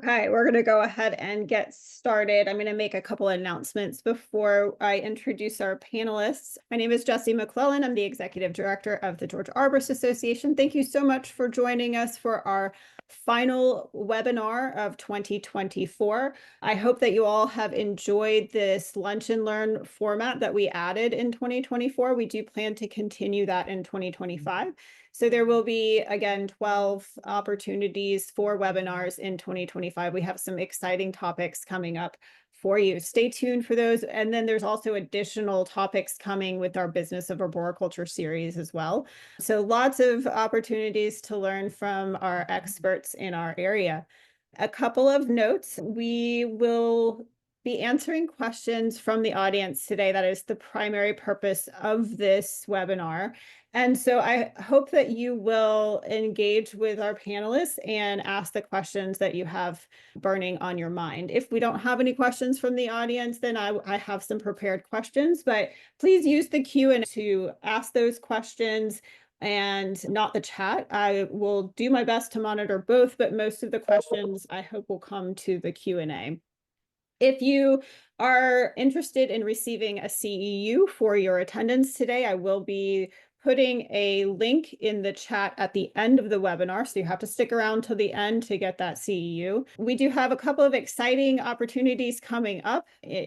Okay, we're going to go ahead and get started. I'm going to make a couple announcements before I introduce our panelists. My name is Jessie McClellan. I'm the Executive Director of the Georgia Arborist Association. Thank you so much for joining us for our final webinar of 2024. I hope that you all have enjoyed this lunch and learn format that we added in 2024. We do plan to continue that in 2025. So there will be, again, 12 opportunities for webinars in 2025. We have some exciting topics coming up for you. Stay tuned for those. And then there's also additional topics coming with our Business of Arboriculture series as well. So lots of opportunities to learn from our experts in our area. A couple of notes. We will be answering questions from the audience today. That is the primary purpose of this webinar. And so I hope that you will engage with our panelists and ask the questions that you have burning on your mind. If we don't have any questions from the audience, then I have some prepared questions, but please use the Q&A to ask those questions and not the chat. I will do my best to monitor both, but most of the questions I hope will come to the Q&A. If you are interested in receiving a CEU for your attendance today, I will be putting a link in the chat at the end of the webinar, so you have to stick around till the end to get that CEU. We do have a couple of exciting opportunities coming up.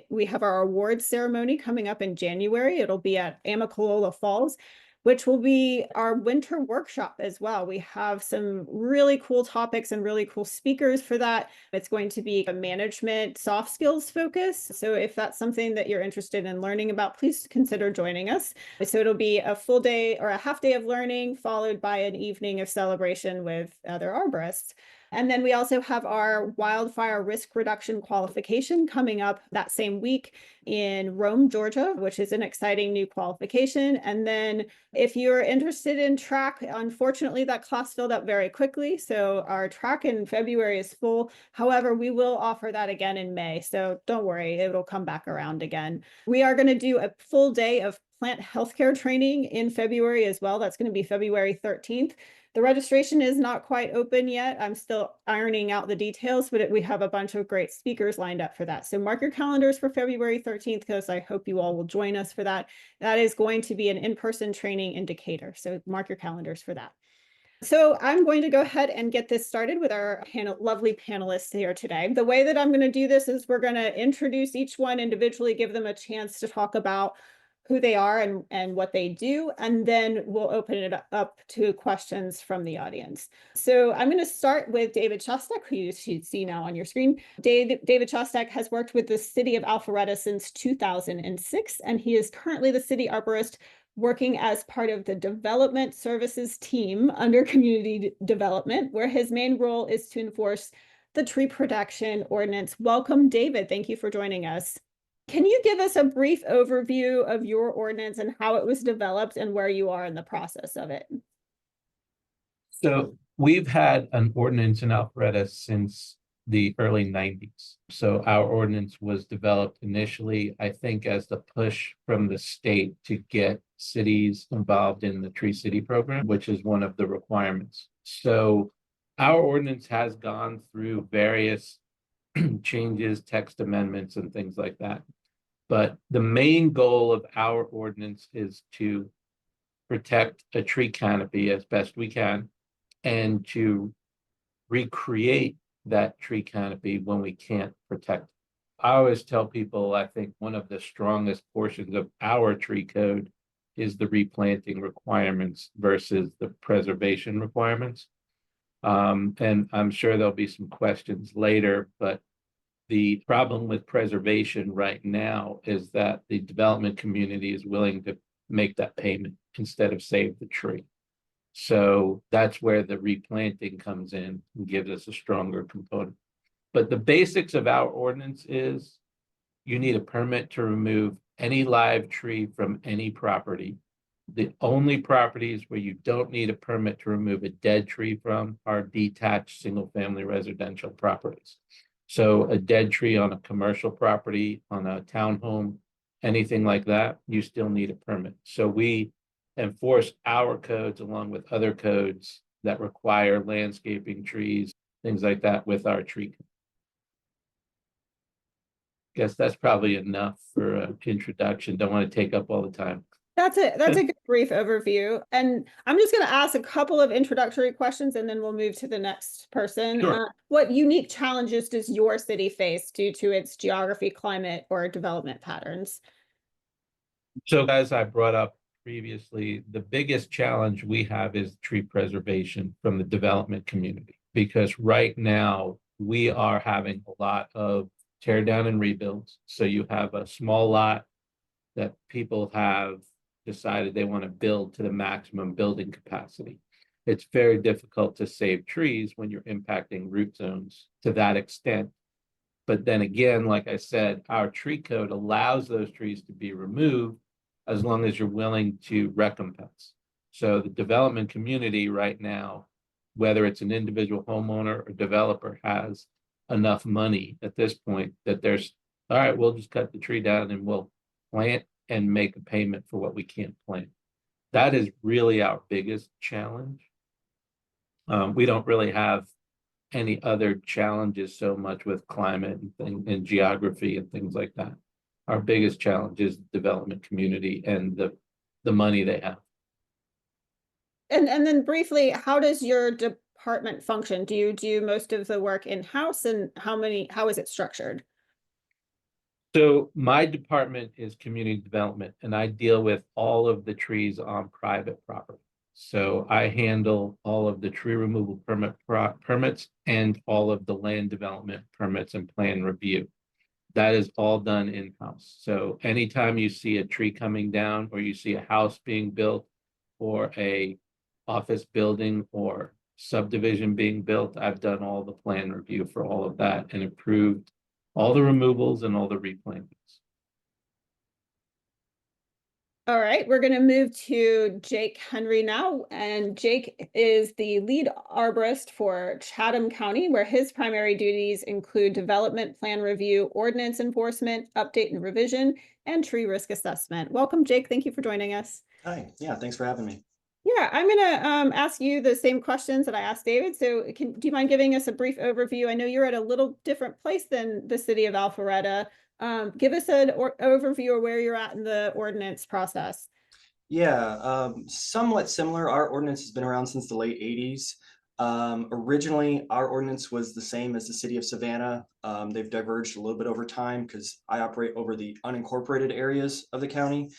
We have our awards ceremony coming up in January. It'll be at Amicalola Falls, which will be our winter workshop as well. We have some really cool topics and really cool speakers for that. It's going to be a management soft skills focus. So if that's something that you're interested in learning about, please consider joining us. So it'll be a full day or a half day of learning followed by an evening of celebration with other arborists. And then we also have our wildfire risk reduction qualification coming up that same week in Rome, Georgia, which is an exciting new qualification. And then if you're interested in track, unfortunately, that class filled up very quickly. So our track in February is full. However, we will offer that again in May. So don't worry, it'll come back around again. We are going to do a full day of plant healthcare training in February as well. That's going to be February 13th. The registration is not quite open yet. I'm still ironing out the details, but we have a bunch of great speakers lined up for that. So mark your calendars for February 13th, because I hope you all will join us for that. That is going to be an in-person training indicator. So mark your calendars for that. So I'm going to go ahead and get this started with our lovely panelists here today. The way that I'm going to do this is we're going to introduce each one individually, give them a chance to talk about who they are and what they do, and then we'll open it up to questions from the audience. So I'm going to start with David Shostak, who you should see now on your screen. David Shostak has worked with the city of Alpharetta since 2006, and he is currently the city arborist working as part of the development services team under community development, where his main role is to enforce the tree protection ordinance. Welcome, David. Thank you for joining us. Can you give us a brief overview of your ordinance and how it was developed and where you are in the process of it? So we've had an ordinance in Alpharetta since the early 90s. So our ordinance was developed initially, I think, as the push from the state to get cities involved in the Tree City program, which is one of the requirements. So our ordinance has gone through various changes, text amendments, and things like that. But the main goal of our ordinance is to protect a tree canopy as best we can and to recreate that tree canopy when we can't protect it. I always tell people, I think one of the strongest portions of our tree code is the replanting requirements versus the preservation requirements. And I'm sure there'll be some questions later, but the problem with preservation right now is that the development community is willing to make that payment instead of save the tree. So that's where the replanting comes in and gives us a stronger component. But the basics of our ordinance is you need a permit to remove any live tree from any property. The only properties where you don't need a permit to remove a dead tree from are detached single-family residential properties. So a dead tree on a commercial property, on a townhome, anything like that, you still need a permit. So we enforce our codes along with other codes that require landscaping trees, things like that with our tree. Guess that's probably enough for an introduction. Don't want to take up all the time. That's a good brief overview. And I'm just going to ask a couple of introductory questions and then we'll move to the next person. Sure. What unique challenges does your city face due to its geography, climate, or development patterns? So as I brought up previously, the biggest challenge we have is tree preservation from the development community. Because right now we are having a lot of tear down and rebuilds. So you have a small lot that people have decided they want to build to the maximum building capacity. It's very difficult to save trees when you're impacting root zones to that extent. But then again, like I said, our tree code allows those trees to be removed as long as you're willing to recompense. So the development community right now, whether it's an individual homeowner or developer, has enough money at this point that there's, all right, we'll just cut the tree down and we'll plant and make a payment for what we can't plant. That is really our biggest challenge. We don't really have any other challenges so much with climate and geography and things like that. Our biggest challenge is the development community and the money they have. And then briefly, how does your department function? Do you do most of the work in-house, and how is it structured? So my department is community development, and I deal with all of the trees on private property. So I handle all of the tree removal permits and all of the land development permits and plan review. That is all done in-house. So anytime you see a tree coming down, or you see a house being built, or a office building or subdivision being built, I've done all the plan review for all of that and approved all the removals and all the replantings. All right, we're going to move to Jake Henry now. And Jake is the lead arborist for Chatham County, where his primary duties include development plan review, ordinance enforcement, update and revision, and tree risk assessment. Welcome, Jake. Thank you for joining us. Hi, yeah, thanks for having me. Yeah, I'm going to ask you the same questions that I asked David. So do you mind giving us a brief overview? I know you're at a little different place than the city of Alpharetta. Give us an overview of where you're at in the ordinance process. Yeah, somewhat similar. Our ordinance has been around since the late 80s. Originally, our ordinance was the same as the city of Savannah. They've diverged a little bit over time because I operate over the unincorporated areas of the county.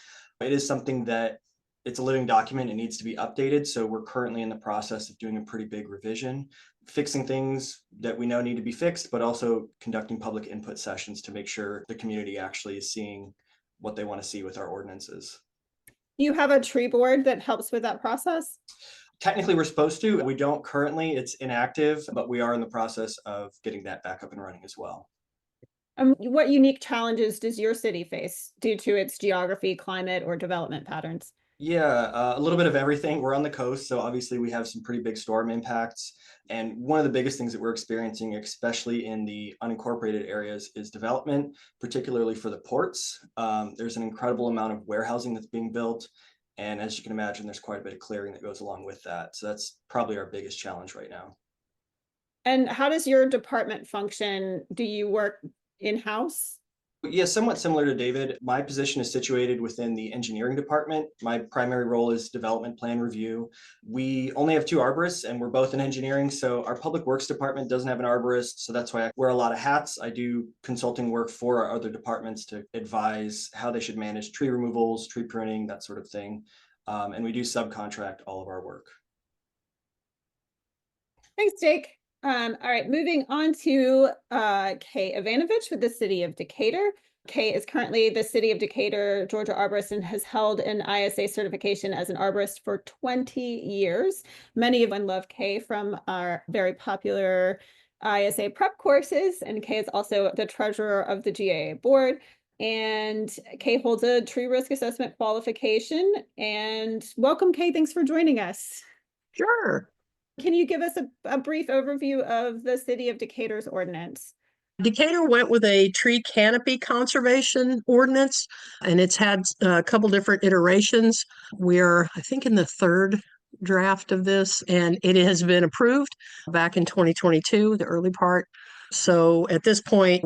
It is something that it's a living document. It needs to be updated. So we're currently in the process of doing a pretty big revision, fixing things that we know need to be fixed, but also conducting public input sessions to make sure the community actually is seeing what they want to see with our ordinances. You have a tree board that helps with that process? Technically, we're supposed to. We don't currently. It's inactive, but we are in the process of getting that back up and running as well. What unique challenges does your city face due to its geography, climate, or development patterns? Yeah, a little bit of everything. We're on the coast, so obviously we have some pretty big storm impacts. And one of the biggest things that we're experiencing, especially in the unincorporated areas, is development, particularly for the ports. There's an incredible amount of warehousing that's being built. And as you can imagine, there's quite a bit of clearing that goes along with that. So that's probably our biggest challenge right now. And how does your department function? Do you work in-house? Yeah, somewhat similar to David. My position is situated within the engineering department. My primary role is development plan review. We only have two arborists and we're both in engineering. So our public works department doesn't have an arborist. So that's why I wear a lot of hats. I do consulting work for our other departments to advise how they should manage tree removals, tree pruning, that sort of thing. And we do subcontract all of our work. Thanks, Jake. All right, moving on to Kay Ivanovich with the city of Decatur. Kay is currently the city of Decatur, Georgia arborist, and has held an ISA certification as an arborist for 20 years. Many of you love Kay from our very popular ISA prep courses, and Kay is also the treasurer of the GAA board. And Kay holds a tree risk assessment qualification. And welcome, Kay. Thanks for joining us. Sure. Can you give us a brief overview of the city of Decatur's ordinance? Decatur went with a tree canopy conservation ordinance, and it's had a couple different iterations. We're, I think, in the third draft of this, and it has been approved back in 2022, the early part. So at this point,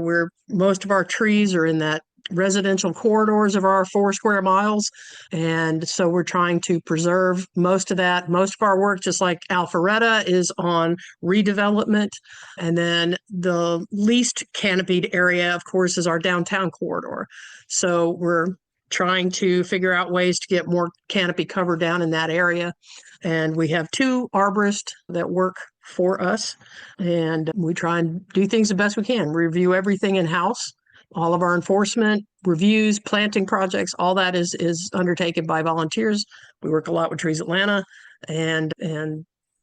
most of our trees are in that residential corridors of our 4 square miles. And so we're trying to preserve most of that. Most of our work, just like Alpharetta, is on redevelopment. And then the least canopied area, of course, is our downtown corridor. So we're trying to figure out ways to get more canopy cover down in that area. And we have 2 arborists that work for us, and we try and do things the best we can, review everything in-house. All of our enforcement reviews, planting projects, all that is undertaken by volunteers. We work a lot with Trees Atlanta, and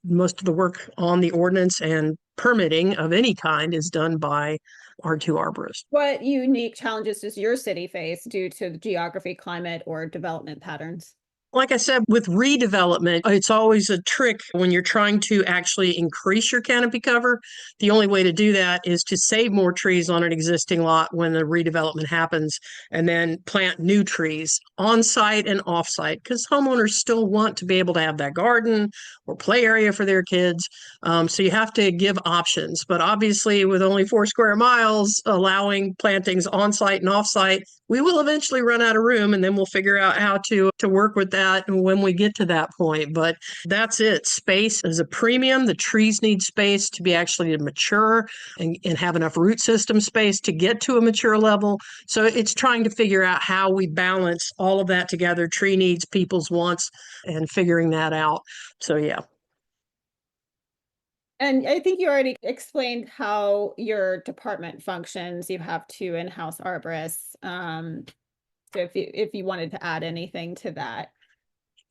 most of the work on the ordinance and permitting of any kind is done by our 2 arborists. What unique challenges does your city face due to the geography, climate, or development patterns? Like I said, with redevelopment, it's always a trick when you're trying to actually increase your canopy cover. The only way to do that is to save more trees on an existing lot when the redevelopment happens, and then plant new trees on site and off site, because homeowners still want to be able to have that garden or play area for their kids. So you have to give options. But obviously, with only 4 square miles, allowing plantings on site and off site, we will eventually run out of room, and then we'll figure out how to work with that when we get to that point. But that's it. Space is a premium. The trees need space to be actually mature and have enough root system space to get to a mature level. So it's trying to figure out how we balance all of that together, tree needs, people's wants, and figuring that out. So yeah. And I think you already explained how your department functions. You have 2 in-house arborists. So if you wanted to add anything to that.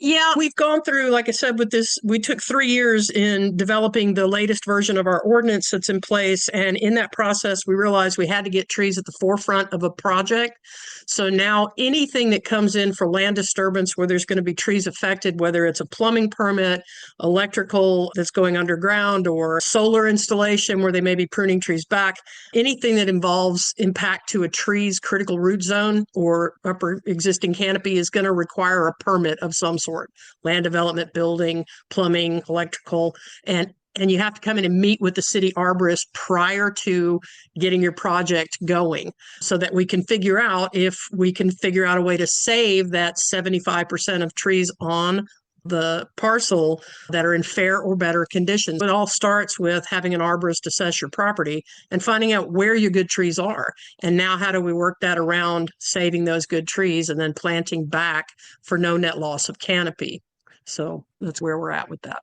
Yeah, we've gone through, like I said, with this, we took 3 years in developing the latest version of our ordinance that's in place. And in that process, we realized we had to get trees at the forefront of a project. So now anything that comes in for land disturbance where there's going to be trees affected, whether it's a plumbing permit, electrical that's going underground, or solar installation where they may be pruning trees back, anything that involves impact to a tree's critical root zone or upper existing canopy is going to require a permit of some sort: land development, building, plumbing, electrical, and you have to come in and meet with the city arborist prior to getting your project going, so that we can figure out if we can figure out a way to save that 75% of trees on the parcel that are in fair or better conditions. It all starts with having an arborist assess your property and finding out where your good trees are. And now how do we work that around saving those good trees and then planting back for no net loss of canopy? So that's where we're at with that.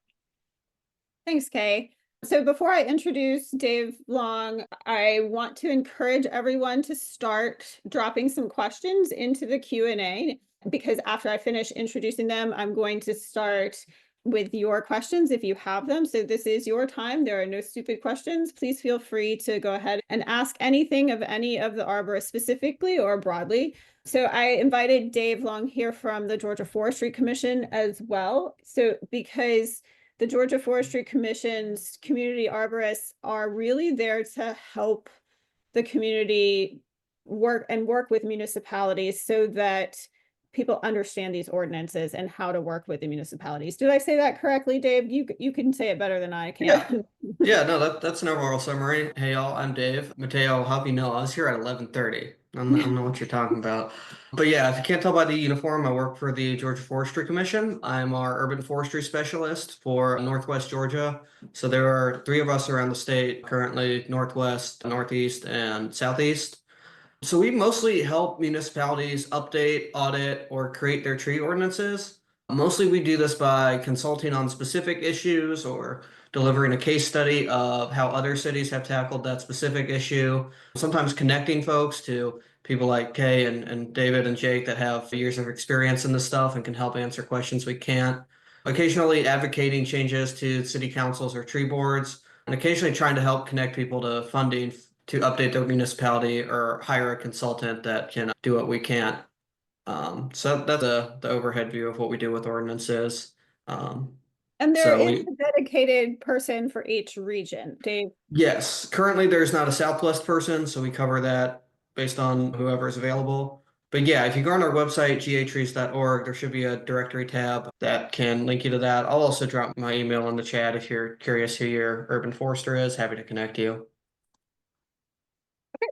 Thanks, Kay. So before I introduce Dave Long, I want to encourage everyone to start dropping some questions into the Q&A, because after I finish introducing them, I'm going to start with your questions if you have them. So this is your time. There are no stupid questions. Please feel free to go ahead and ask anything of any of the arborists specifically or broadly. So I invited Dave Long here from the Georgia Forestry Commission as well. So because the Georgia Forestry Commission's community arborists are really there to help the community work with municipalities so that people understand these ordinances and how to work with the municipalities. Did I say that correctly, Dave? You can say it better than I can. Yeah, no, that's an overall summary. Hey y'all, I'm Dave. Mateo, I'll have you know, I was here at 11:30. I don't know what you're talking about. But yeah, if you can't tell by the uniform, I work for the Georgia Forestry Commission. I'm our urban forestry specialist for Northwest Georgia. So there are 3 of us around the state currently: Northwest, Northeast, and Southeast. So we mostly help municipalities update, audit, or create their tree ordinances. Mostly we do this by consulting on specific issues or delivering a case study of how other cities have tackled that specific issue. Sometimes connecting folks to people like Kay and David and Jake that have years of experience in this stuff and can help answer questions we can't. Occasionally advocating changes to city councils or tree boards, and occasionally trying to help connect people to funding to update their municipality or hire a consultant that can do what we can't. So that's the overhead view of what we do with ordinances. And there is a dedicated person for each region, Dave. Yes, currently there's not a Southwest person, so we cover that based on whoever is available. But yeah, if you go on our website, gatrees.org, there should be a directory tab that can link you to that. I'll also drop my email in the chat if you're curious who your urban forester is. Happy to connect you.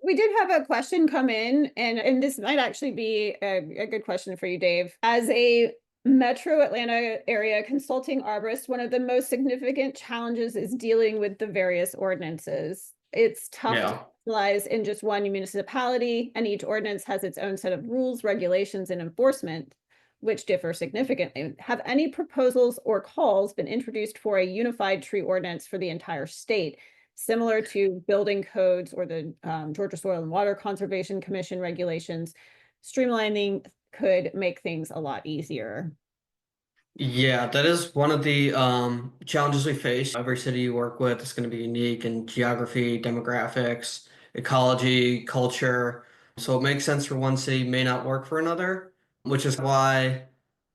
we did have a question come in, and this might actually be a good question for you, Dave. As a Metro Atlanta area consulting arborist, one of the most significant challenges is dealing with the various ordinances. It's tough to Yeah. specialize in just one municipality, and each ordinance has its own set of rules, regulations, and enforcement, which differ significantly. Have any proposals or calls been introduced for a unified tree ordinance for the entire state, similar to building codes or the Georgia Soil and Water Conservation Commission regulations? Streamlining could make things a lot easier. Yeah, that is one of the challenges we face. Every city you work with is going to be unique in geography, demographics, ecology, culture. So it makes sense for one city, may not work for another, which is why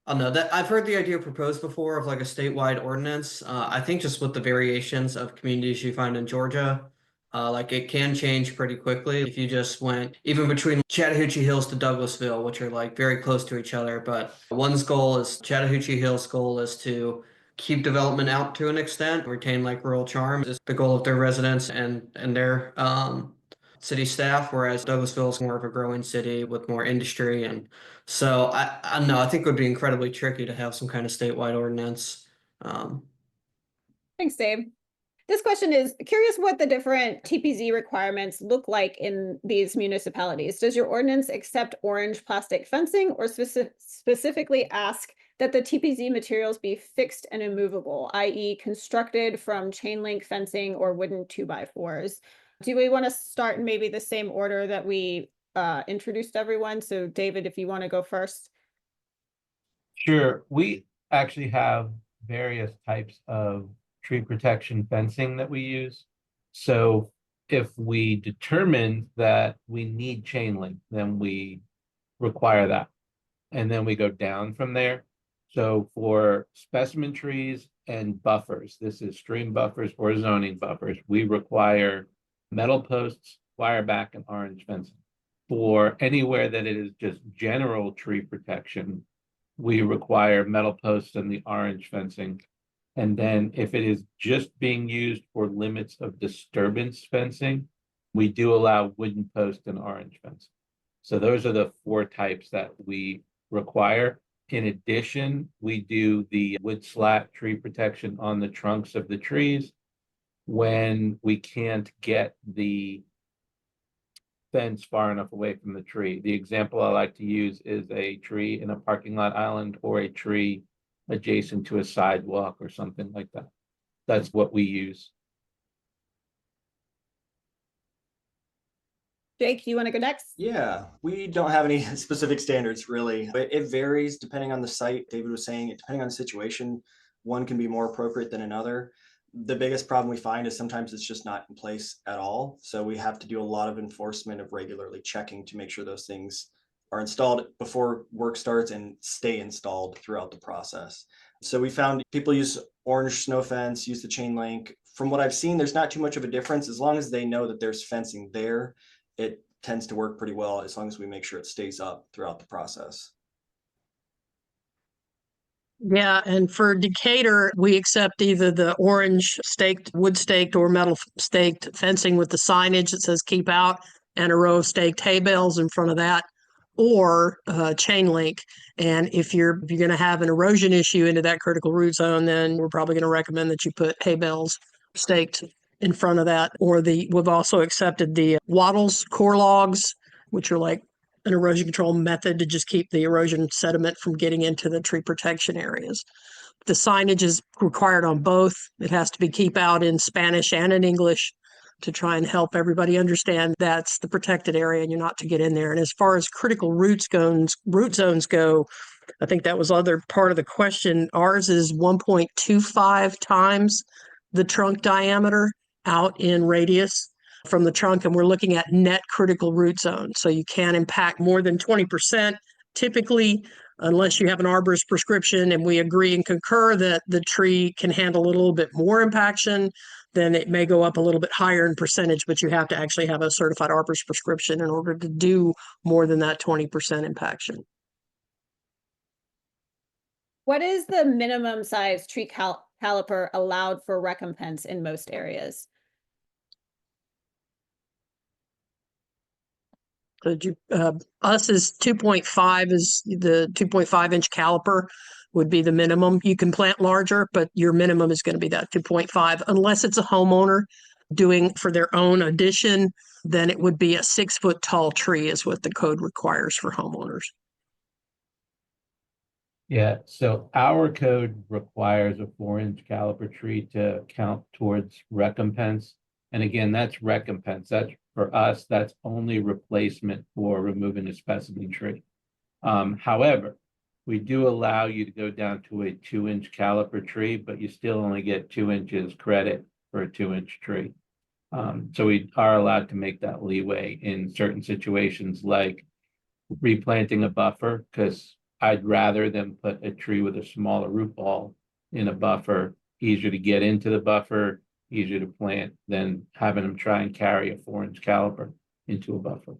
I don't know that I've heard the idea proposed before of like a statewide ordinance. I think just with the variations of communities you find in Georgia, like it can change pretty quickly if you just went even between Chattahoochee Hills to Douglasville, which are like very close to each other. But Chattahoochee Hills' goal is to keep development out to an extent, retain like rural charm is the goal of their residents and their city staff, whereas Douglasville is more of a growing city with more industry. And so I don't know, I think it would be incredibly tricky to have some kind of statewide ordinance. Thanks, Dave. This question is curious what the different TPZ requirements look like in these municipalities. Does your ordinance accept orange plastic fencing or specifically ask that the TPZ materials be fixed and immovable, i.e. constructed from chain link fencing or wooden 2x4s? Do we want to start in maybe the same order that we introduced everyone? So David, if you want to go first. Sure, we actually have various types of tree protection fencing that we use. So if we determine that we need chain link, then we require that. And then we go down from there. So for specimen trees and buffers, this is stream buffers or zoning buffers, we require metal posts, wire back, and orange fencing. For anywhere that it is just general tree protection, we require metal posts and the orange fencing. And then if it is just being used for limits of disturbance fencing, we do allow wooden post and orange fencing. So those are the 4 types that we require. In addition, we do the wood slat tree protection on the trunks of the trees when we can't get the fence far enough away from the tree. The example I like to use is a tree in a parking lot island or a tree adjacent to a sidewalk or something like that. That's what we use. Jake, you want to go next? Yeah, we don't have any specific standards really. It varies depending on the site. David was saying, depending on the situation, one can be more appropriate than another. The biggest problem we find is sometimes it's just not in place at all. So we have to do a lot of enforcement of regularly checking to make sure those things are installed before work starts and stay installed throughout the process. So we found people use orange snow fence, use the chain link. From what I've seen, there's not too much of a difference. As long as they know that there's fencing there, it tends to work pretty well as long as we make sure it stays up throughout the process. Yeah, and for Decatur, we accept either the orange staked, wood staked, or metal staked fencing with the signage that says keep out and a row of staked hay bales in front of that, or chain link. And if you're going to have an erosion issue into that critical root zone, then we're probably going to recommend that you put hay bales staked in front of that. Or we've also accepted the wattles, core logs, which are like an erosion control method to just keep the erosion sediment from getting into the tree protection areas. The signage is required on both. It has to be keep out in Spanish and in English to try and help everybody understand that's the protected area and you're not to get in there. And as far as critical root zones go, I think that was other part of the question. Ours is 1.25 times the trunk diameter out in radius from the trunk, and we're looking at net critical root zone. So you can't impact more than 20% typically, unless you have an arborist prescription and we agree and concur that the tree can handle a little bit more impaction, then it may go up a little bit higher in percentage, but you have to actually have a certified arborist prescription in order to do more than that 20% impaction. What is the minimum size tree caliper allowed for recompense in most areas? Us is 2.5 is the 2.5-inch caliper would be the minimum. You can plant larger, but your minimum is going to be that 2.5 unless it's a homeowner doing for their own addition. Then it would be a 6-foot tall tree is what the code requires for homeowners. Yeah, so our code requires a 4-inch caliper tree to count towards recompense. And again, that's recompense. That's for us, that's only replacement for removing a specimen tree. However, we do allow you to go down to a 2-inch caliper tree, but you still only get 2 inches credit for a 2-inch tree. So we are allowed to make that leeway in certain situations like replanting a buffer, because I'd rather them put a tree with a smaller root ball in a buffer, easier to get into the buffer, easier to plant than having them try and carry a 4-inch caliper into a buffer.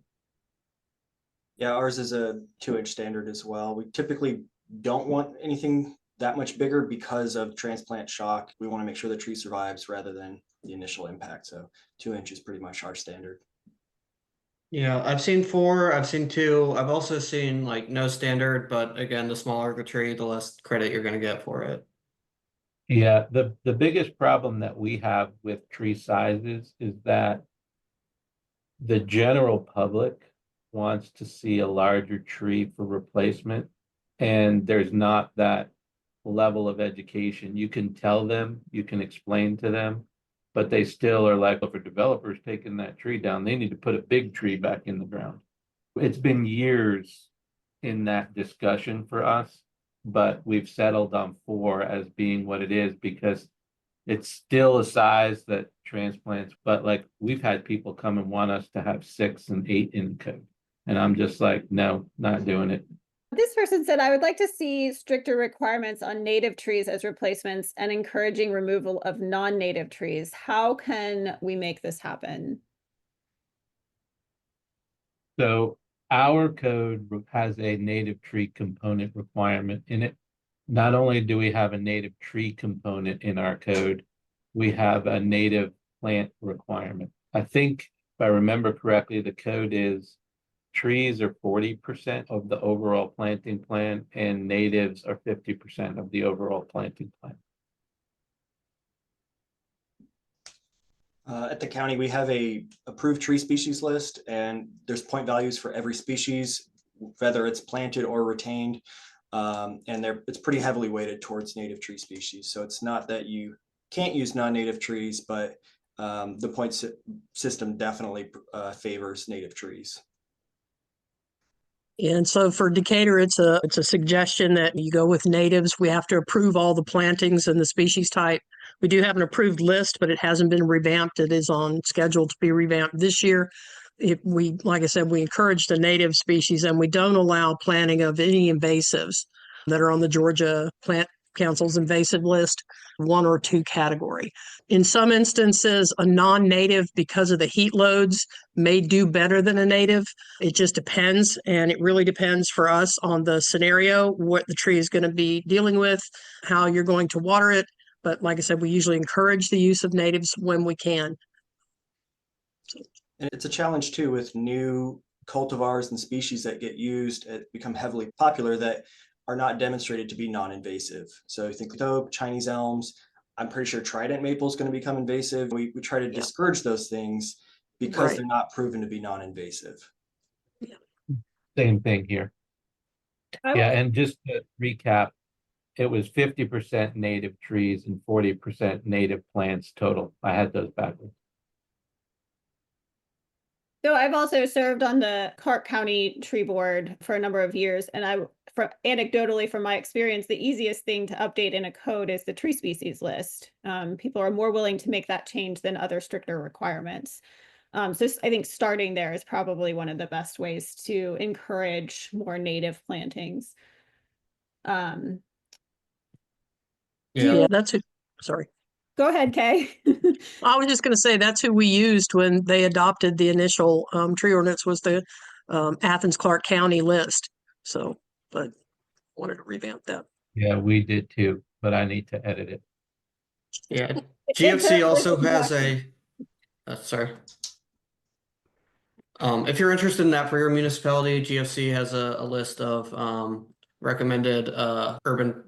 Yeah, ours is a 2-inch standard as well. We typically don't want anything that much bigger because of transplant shock. We want to make sure the tree survives rather than the initial impact. So 2 inches is pretty much our standard. Yeah, I've seen 4, I've seen 2. I've also seen like no standard, but again, the smaller the tree, the less credit you're going to get for it. Yeah, the biggest problem that we have with tree sizes is that the general public wants to see a larger tree for replacement, and there's not that level of education. You can tell them, you can explain to them, but they still are like, if a developer's taking that tree down, they need to put a big tree back in the ground. It's been years in that discussion for us, but we've settled on 4 as being what it is because it's still a size that transplants, but like we've had people come and want us to have 6 and 8 in the code. And I'm just like, no, not doing it. This person said, I would like to see stricter requirements on native trees as replacements and encouraging removal of non-native trees. How can we make this happen? So our code has a native tree component requirement in it. Not only do we have a native tree component in our code, we have a native plant requirement. I think if I remember correctly, the code is trees are 40% of the overall planting plan and natives are 50% of the overall planting plan. At the county, we have a approved tree species list, and there's point values for every species, whether it's planted or retained. And it's pretty heavily weighted towards native tree species. So it's not that you can't use non-native trees, but the point system definitely favors native trees. And so for Decatur, it's a suggestion that you go with natives. We have to approve all the plantings and the species type. We do have an approved list, but it hasn't been revamped. It is on schedule to be revamped this year. Like I said, we encourage the native species, and we don't allow planting of any invasives that are on the Georgia Plant Council's invasive list, 1 or 2 category. In some instances, a non-native, because of the heat loads, may do better than a native. It just depends, and it really depends for us on the scenario, what the tree is going to be dealing with, how you're going to water it. But like I said, we usually encourage the use of natives when we can. And it's a challenge too with new cultivars and species that get used, become heavily popular, that are not demonstrated to be non-invasive. So you think oak, Chinese elms, I'm pretty sure trident maple is going to become invasive. We try to discourage those things because they're not proven to be non-invasive. Same thing here. Yeah, and just to recap, it was 50% native trees and 40% native plants total. I had those backwards. So I've also served on the Clark County Tree Board for a number of years, and anecdotally from my experience, the easiest thing to update in a code is the tree species list. People are more willing to make that change than other stricter requirements. So I think starting there is probably one of the best ways to encourage more native plantings. Yeah, that's it. Sorry. Go ahead, Kay. I was just going to say that's who we used when they adopted the initial tree ordinance was the Athens Clark County list. So, but wanted to revamp that. Yeah, we did too, but I need to edit it. Yeah, GFC also has a, sorry. If you're interested in that for your municipality, GFC has a list of recommended urban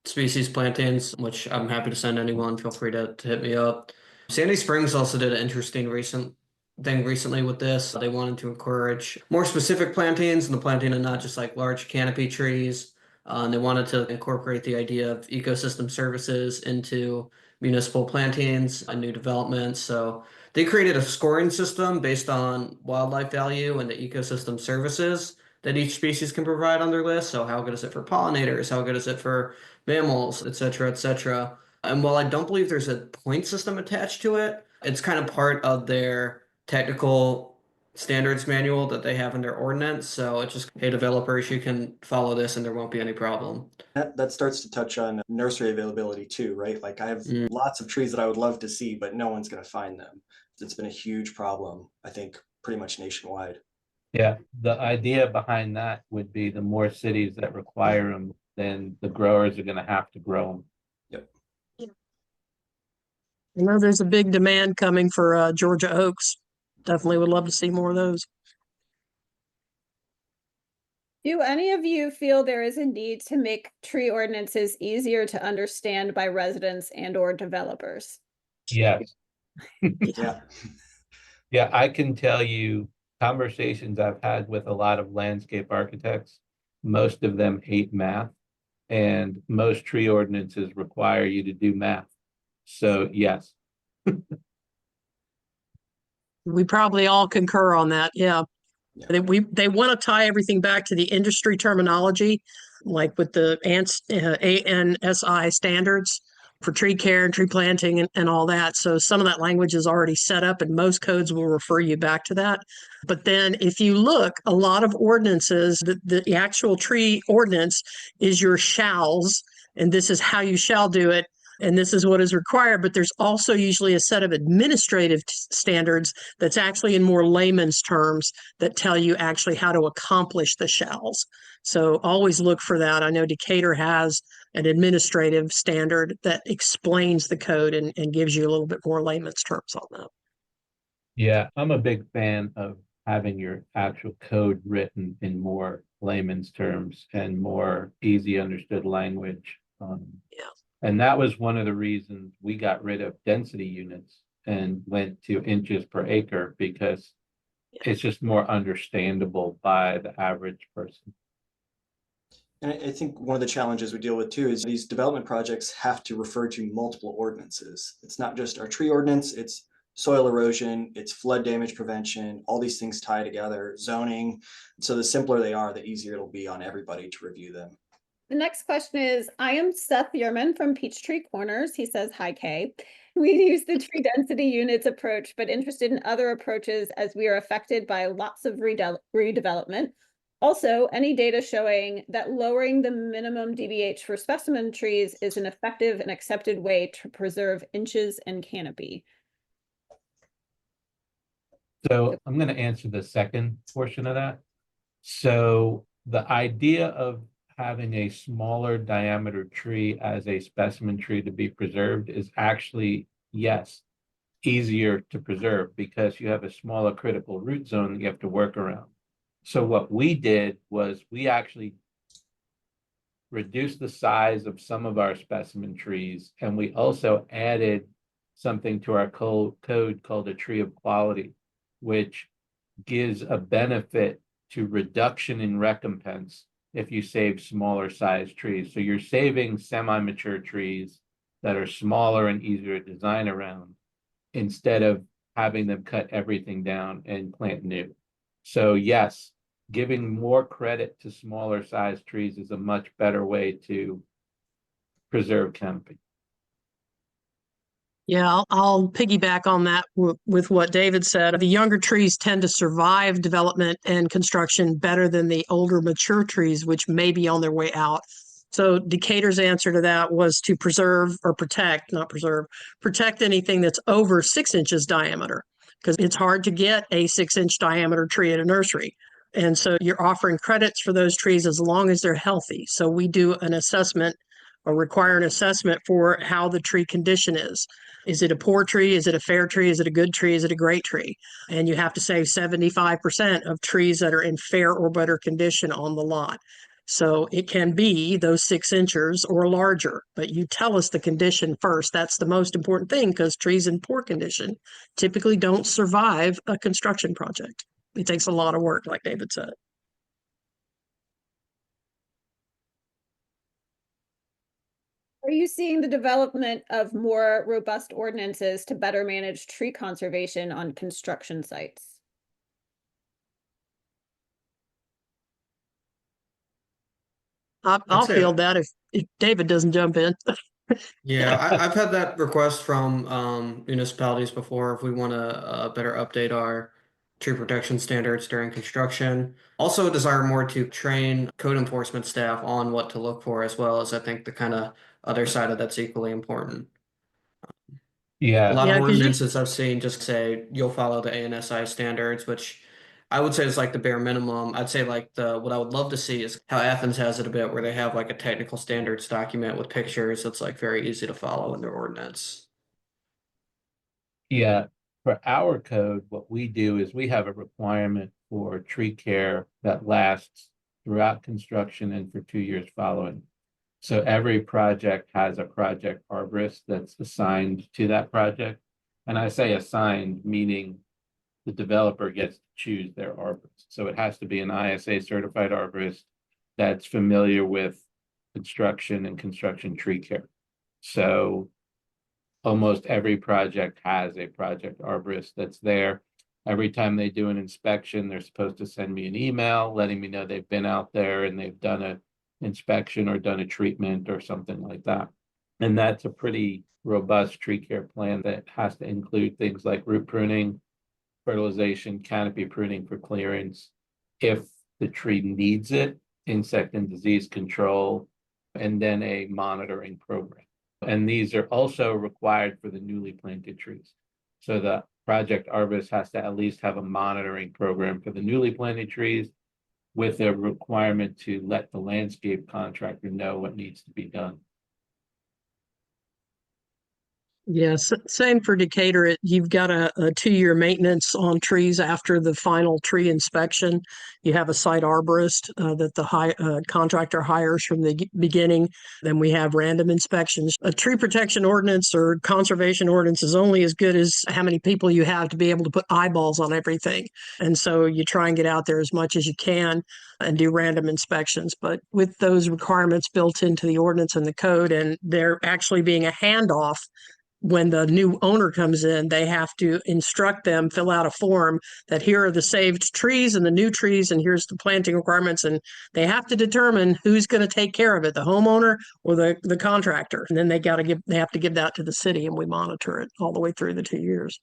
species plantings, which I'm happy to send anyone. Feel free to hit me up. Sandy Springs also did an interesting recent thing recently with this. They wanted to encourage more specific plantings and the planting of not just like large canopy trees. And they wanted to incorporate the idea of ecosystem services into municipal plantings and new developments. So they created a scoring system based on wildlife value and the ecosystem services that each species can provide on their list. So how good is it for pollinators? How good is it for mammals, et cetera, et cetera. And while I don't believe there's a point system attached to it, it's kind of part of their technical standards manual that they have in their ordinance. So it's just, hey, developers, you can follow this and there won't be any problem. That starts to touch on nursery availability too, right? Like I have lots of trees that I would love to see, but no one's going to find them. It's been a huge problem, I think, pretty much nationwide. Yeah, the idea behind that would be the more cities that require them, then the growers are gonna have to grow them. Yep. I know there's a big demand coming for Georgia oaks. Definitely would love to see more of those. Do any of you feel there is a need to make tree ordinances easier to understand by residents and or developers? Yes. Yeah. Yeah, I can tell you conversations I've had with a lot of landscape architects. Most of them hate math, and most tree ordinances require you to do math. So yes. We probably all concur on that. Yeah. Yeah. They want to tie everything back to the industry terminology, like with the ANSI standards for tree care and tree planting and all that. So some of that language is already set up and most codes will refer you back to that. But then if you look, a lot of ordinances, the actual tree ordinance is your shalls, and this is how you shall do it. And this is what is required, but there's also usually a set of administrative standards that's actually in more layman's terms that tell you actually how to accomplish the shalls. So always look for that. I know Decatur has an administrative standard that explains the code and gives you a little bit more layman's terms on that. Yeah, I'm a big fan of having your actual code written in more layman's terms and more easy understood language. Yeah. And that was one of the reasons we got rid of density units and went to inches per acre, because it's just more understandable by the average person. And I think one of the challenges we deal with too is these development projects have to refer to multiple ordinances. It's not just our tree ordinance, it's soil erosion, it's flood damage prevention, all these things tie together, zoning. So the simpler they are, the easier it'll be on everybody to review them. The next question is, I am Seth Yerman from Peachtree Corners. He says, hi, Kay. We use the tree density units approach, but interested in other approaches as we are affected by lots of redevelopment. Also, any data showing that lowering the minimum DBH for specimen trees is an effective and accepted way to preserve inches and canopy. So I'm going to answer the second portion of that. So the idea of having a smaller diameter tree as a specimen tree to be preserved is actually, yes, easier to preserve because you have a smaller critical root zone that you have to work around. So what we did was we actually reduced the size of some of our specimen trees, and we also added something to our code called a tree of quality, which gives a benefit to reduction in recompense if you save smaller sized trees. So you're saving semi-mature trees that are smaller and easier to design around instead of having them cut everything down and plant new. So yes, giving more credit to smaller sized trees is a much better way to preserve canopy. Yeah, I'll piggyback on that with what David said. The younger trees tend to survive development and construction better than the older mature trees, which may be on their way out. So Decatur's answer to that was to preserve or protect, not preserve, protect anything that's over 6 inches diameter, because it's hard to get a 6-inch diameter tree at a nursery. And so you're offering credits for those trees as long as they're healthy. So we do an assessment or require an assessment for how the tree condition is. Is it a poor tree? Is it a fair tree? Is it a good tree? Is it a great tree? And you have to save 75% of trees that are in fair or better condition on the lot. So it can be those 6 inches or larger, but you tell us the condition first. That's the most important thing, because trees in poor condition typically don't survive a construction project. It takes a lot of work, like David said. Are you seeing the development of more robust ordinances to better manage tree conservation on construction sites? I'll say- field that if David doesn't jump in. Yeah, I've had that request from municipalities before if we want to better update our tree protection standards during construction. Also desire more to train code enforcement staff on what to look for, as well as I think the kind of other side of that's equally important. A Yeah, lot Yeah, of 'cause you- ordinances I've seen just say you'll follow the ANSI standards, which I would say is like the bare minimum. I'd say like what I would love to see is how Athens has it a bit, where they have like a technical standards document with pictures that's like very easy to follow in their ordinance. yeah. For our code, what we do is we have a requirement for tree care that lasts throughout construction and for 2 years following. So every project has a project arborist that's assigned to that project. And I say assigned, meaning the developer gets to choose their arborist. So it has to be an ISA certified arborist that's familiar with construction and construction tree care. So almost every project has a project arborist that's there. Every time they do an inspection, they're supposed to send me an email letting me know they've been out there and they've done an inspection or done a treatment or something like that. And that's a pretty robust tree care plan that has to include things like root pruning, fertilization, canopy pruning for clearance, if the tree needs it, insect and disease control, and then a monitoring program. And these are also required for the newly planted trees. So the project arborist has to at least have a monitoring program for the newly planted trees, with a requirement to let the landscape contractor know what needs to be done. Yes, same for Decatur. You've got a 2-year maintenance on trees after the final tree inspection. You have a site arborist that the contractor hires from the beginning. Then we have random inspections. A tree protection ordinance or conservation ordinance is only as good as how many people you have to be able to put eyeballs on everything. And so you try and get out there as much as you can and do random inspections. But with those requirements built into the ordinance and the code, and there actually being a handoff when the new owner comes in, they have to instruct them, fill out a form that here are the saved trees and the new trees, and here's the planting requirements. And they have to determine who's going to take care of it, the homeowner or the contractor. And then they have to give that to the city, and we monitor it all the way through the 2 years.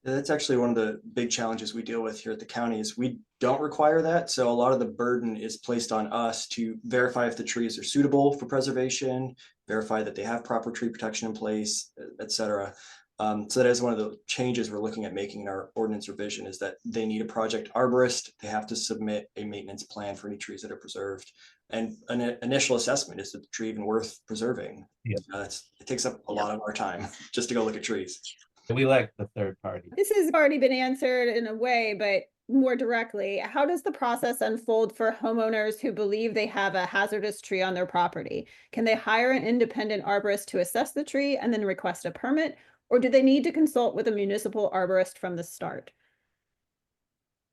That's actually one of the big challenges we deal with here at the county is we don't require that. So a lot of the burden is placed on us to verify if the trees are suitable for preservation, verify that they have proper tree protection in place, et cetera. So that is one of the changes we're looking at making in our ordinance revision, is that they need a project arborist. They have to submit a maintenance plan for any trees that are preserved. And an initial assessment, is the tree even worth preserving? Yeah. It takes up a lot of our time just to go look at trees. We like the third party. This has already been answered in a way, but more directly, how does the process unfold for homeowners who believe they have a hazardous tree on their property? Can they hire an independent arborist to assess the tree and then request a permit? Or do they need to consult with a municipal arborist from the start?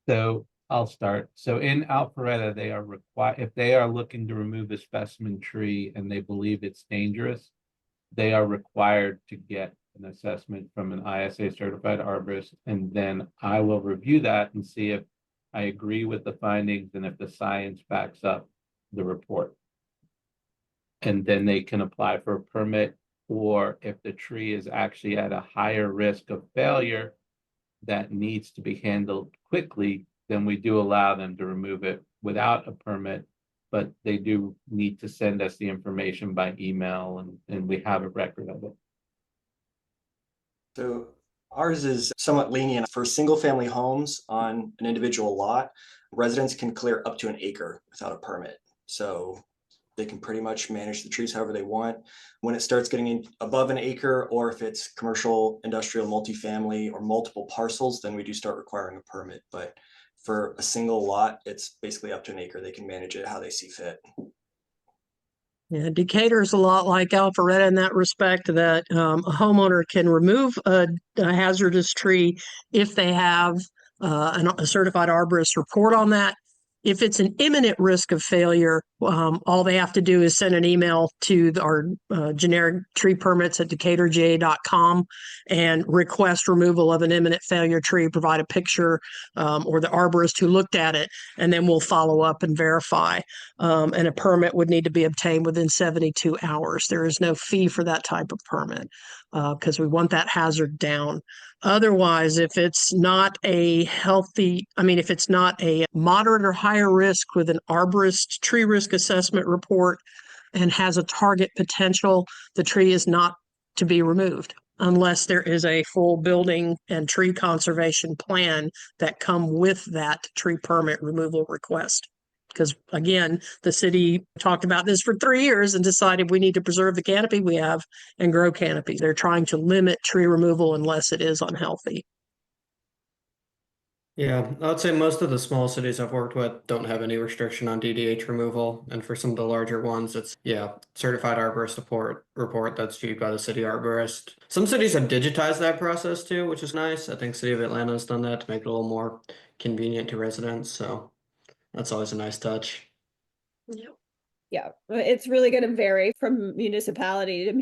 So I'll start. So in Alpharetta, they are required, if they are looking to remove a specimen tree and they believe it's dangerous, they are required to get an assessment from an ISA certified arborist, and then I will review that and see if I agree with the findings and if the science backs up the report. And then they can apply for a permit, or if the tree is actually at a higher risk of failure that needs to be handled quickly, then we do allow them to remove it without a permit, but they do need to send us the information by email, and we have a record of it. So ours is somewhat lenient for single family homes on an individual lot. Residents can clear up to an acre without a permit. So They can pretty much manage the trees however they want. When it starts getting above an acre, or if it's commercial, industrial, multifamily, or multiple parcels, then we do start requiring a permit. But for a single lot, it's basically up to an acre. They can manage it how they see fit. Yeah, Decatur is a lot like Alpharetta in that respect, that a homeowner can remove a hazardous tree if they have a certified arborist report on that. If it's an imminent risk of failure, all they have to do is send an email to our generic tree permits at decaturja.com and request removal of an imminent failure tree, provide a picture or the arborist who looked at it, and then we'll follow up and verify. And a permit would need to be obtained within 72 hours. There is no fee for that type of permit because we want that hazard down. Otherwise, if it's not a if it's not a moderate or higher risk with an arborist tree risk assessment report and has a target potential, the tree is not to be removed unless there is a full building and tree conservation plan that come with that tree permit removal request. Because again, the city talked about this for 3 years and decided we need to preserve the canopy we have and grow canopies. They're trying to limit tree removal unless it is unhealthy. Yeah, I would say most of the small cities I've worked with don't have any restriction on DDH removal. And for some of the larger ones, it's, certified arborist report that's viewed by the city arborist. Some cities have digitized that process too, which is nice. I think City of Atlanta has done that to make it a little more convenient to residents. So that's always a nice touch. Yeah, it's really going to vary from municipality to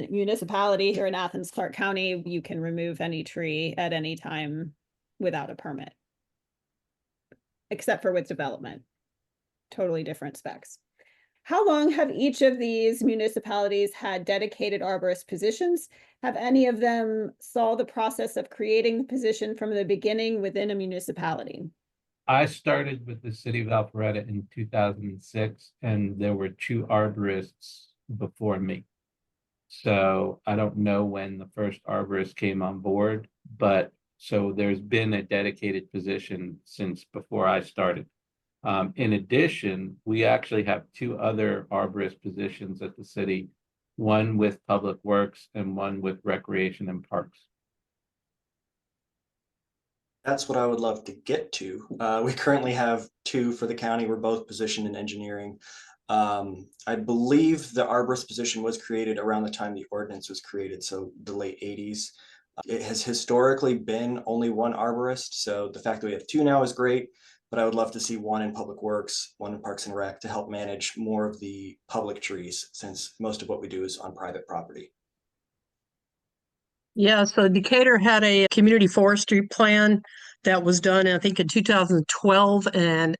municipality. Here in Athens, Clark County, you can remove any tree at any time without a permit, except for with development. Totally different specs. How long have each of these municipalities had dedicated arborist positions? Have any of them saw the process of creating the position from the beginning within a municipality? I started with the city of Alpharetta in 2006, and there were 2 arborists before me. So I don't know when the first arborist came on board, but so there's been a dedicated position since before I started. In addition, we actually have 2 other arborist positions at the city, one with Public Works and one with Recreation and Parks. That's what I would love to get to. We currently have 2 for the county. We're both positioned in engineering. I believe the arborist position was created around the time the ordinance was created, so the late 80s. It has historically been only 1 arborist, so the fact that we have 2 now is great, but I would love to see 1 in Public Works, 1 in Parks and Rec to help manage more of the public trees, since most of what we do is on private property. Yeah, so Decatur had a community forestry plan that was done, I think, in 2012. And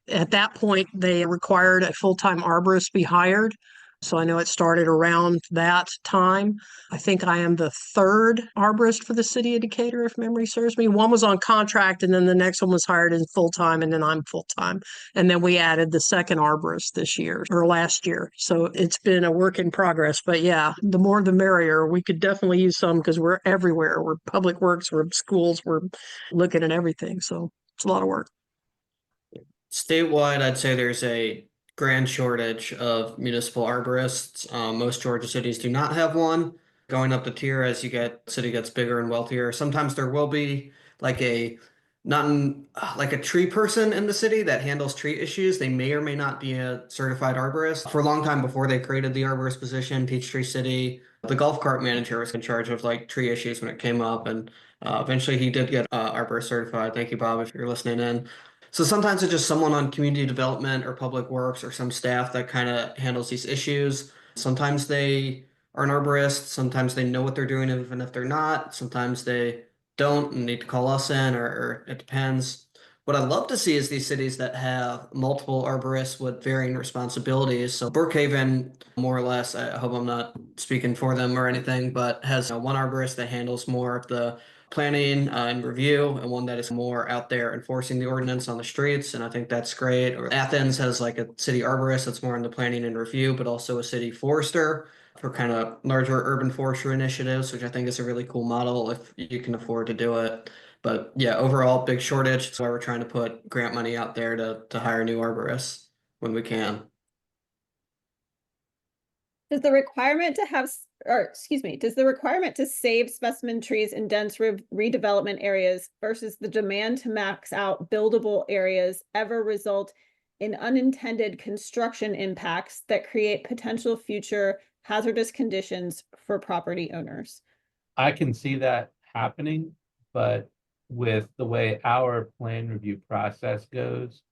at that point, they required a full-time arborist be hired. So I know it started around that time. I think I am the 3rd arborist for the city of Decatur, if memory serves me. 1 was on contract, and then the next one was hired in full-time, and then I'm full-time. And then we added the 2nd arborist this year or last year. So it's been a work in progress. But yeah, the more the merrier. We could definitely use some because we're everywhere. We're Public Works, we're schools, we're looking at everything. So it's a lot of work. Statewide, I'd say there's a grand shortage of municipal arborists. Most Georgia cities do not have one. Going up the tier as city gets bigger and wealthier. Sometimes there will be like a like a tree person in the city that handles tree issues. They may or may not be a certified arborist. For a long time before they created the arborist position, Peachtree City, the golf cart manager was in charge of like tree issues when it came up, and eventually he did get arborist certified. Thank you, Bob, if you're listening in. So sometimes it's just someone on community development or public works or some staff that kind of handles these issues. Sometimes they are an arborist. Sometimes they know what they're doing, even if they're not. Sometimes they don't and need to call us in, or it depends. What I'd love to see is these cities that have multiple arborists with varying responsibilities. So Brookhaven, more or less, I hope I'm not speaking for them or anything, but has 1 arborist that handles more of the planning and review, and 1 that is more out there enforcing the ordinance on the streets. And I think that's great. Or Athens has like a city arborist that's more in the planning and review, but also a city forester for kind of larger urban forestry initiatives, which I think is a really cool model if you can afford to do it. But yeah, overall, big shortage. That's why we're trying to put grant money out there to hire new arborists when we can. Does the requirement to have, does the requirement to save specimen trees in dense redevelopment areas versus the demand to max out buildable areas ever result in unintended construction impacts that create potential future hazardous conditions for property owners? I can see that happening, but with the way our plan review process goes,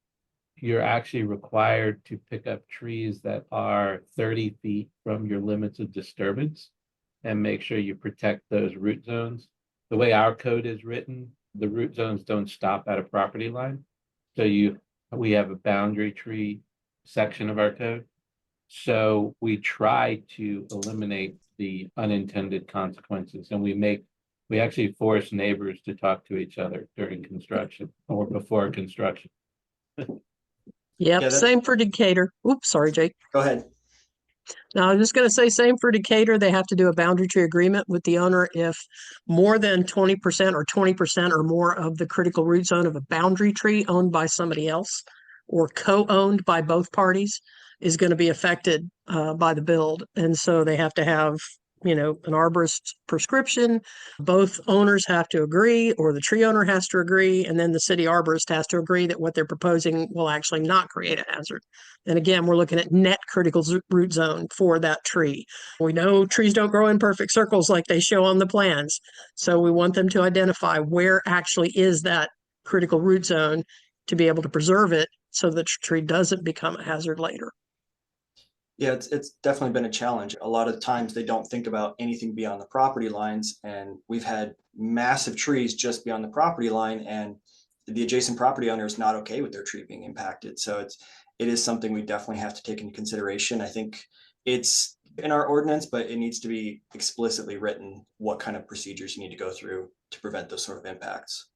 you're actually required to pick up trees that are 30 feet from your limits of disturbance and make sure you protect those root zones. The way our code is written, the root zones don't stop at a property line. So we have a boundary tree section of our code. So we try to eliminate the unintended consequences, and we actually force neighbors to talk to each other during construction or before construction. Yep, Yeah, same for Decatur. Oops, sorry, Jake. Go ahead. Now, I was just going to say, same for Decatur. They have to do a boundary tree agreement with the owner if more than 20% or 20% or more of the critical root zone of a boundary tree owned by somebody else or co-owned by both parties is going to be affected by the build. And so they have to have, an arborist prescription. Both owners have to agree, or the tree owner has to agree, and then the city arborist has to agree that what they're proposing will actually not create a hazard. And again, we're looking at net critical root zone for that tree. We know trees don't grow in perfect circles like they show on the plans. So we want them to identify where actually is that critical root zone to be able to preserve it so the tree doesn't become a hazard later. Yeah, it's definitely been a challenge. A lot of times they don't think about anything beyond the property lines, and we've had massive trees just beyond the property line, and the adjacent property owner is not okay with their tree being impacted. So it is something we definitely have to take into consideration. I think it's in our ordinance, but it needs to be explicitly written what kind of procedures you need to go through to prevent those sort of impacts.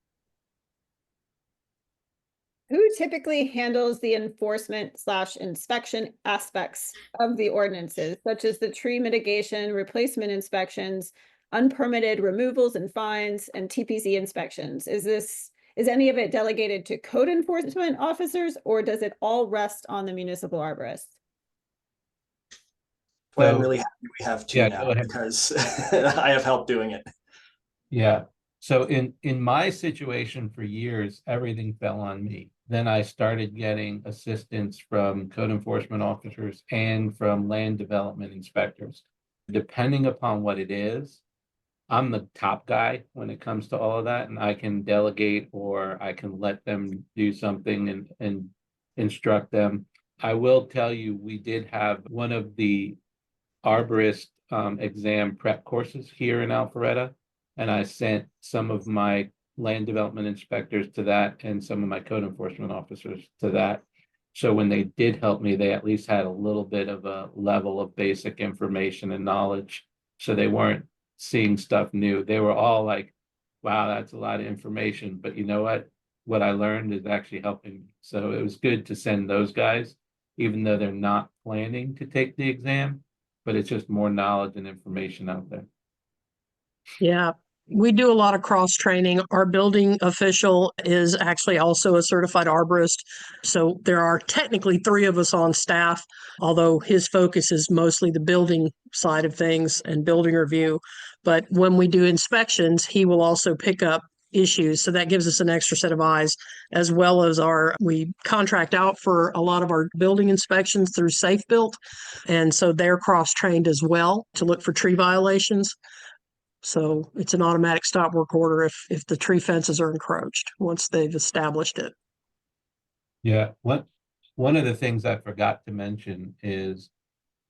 Who typically handles the enforcement/inspection aspects of the ordinances, such as the tree mitigation, replacement inspections, unpermitted removals and fines, and TPC inspections? Is any of it delegated to code enforcement officers, or does it all rest on the municipal arborist? Well, I'm So- really happy we have two Yeah, now go ahead. because I have help doing it. Yeah. So in my situation for years, everything fell on me. Then I started getting assistance from code enforcement officers and from land development inspectors. Depending upon what it is, I'm the top guy when it comes to all of that, and I can delegate or I can let them do something and instruct them. I will tell you, we did have one of the arborist exam prep courses here in Alpharetta, and I sent some of my land development inspectors to that and some of my code enforcement officers to that. So when they did help me, they at least had a little bit of a level of basic information and knowledge. So they weren't seeing stuff new. They were all like, wow, that's a lot of information. But you know what? What I learned is actually helping me. So it was good to send those guys, even though they're not planning to take the exam, but it's just more knowledge and information out there. Yeah, we do a lot of cross training. Our building official is actually also a certified arborist. So there are technically 3 of us on staff, although his focus is mostly the building side of things and building review. But when we do inspections, he will also pick up issues. So that gives us an extra set of eyes, as well as we contract out for a lot of our building inspections through Safe Built. And so they're cross trained as well to look for tree violations. So it's an automatic stop work order if the tree fences are encroached once they've established it. Yeah, one of the things I forgot to mention is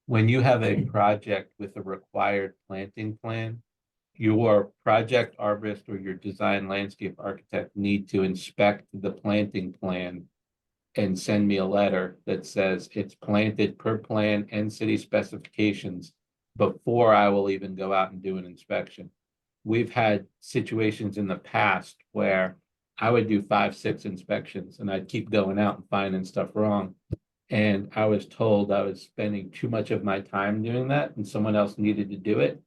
when you have a project with a required planting plan, your project arborist or your design landscape architect need to inspect the planting plan and send me a letter that says it's planted per plan and city specifications before I will even go out and do an inspection. We've had situations in the past where I would do 5, 6 inspections and I'd keep going out and finding stuff wrong. And I was told I was spending too much of my time doing that and someone else needed to do it.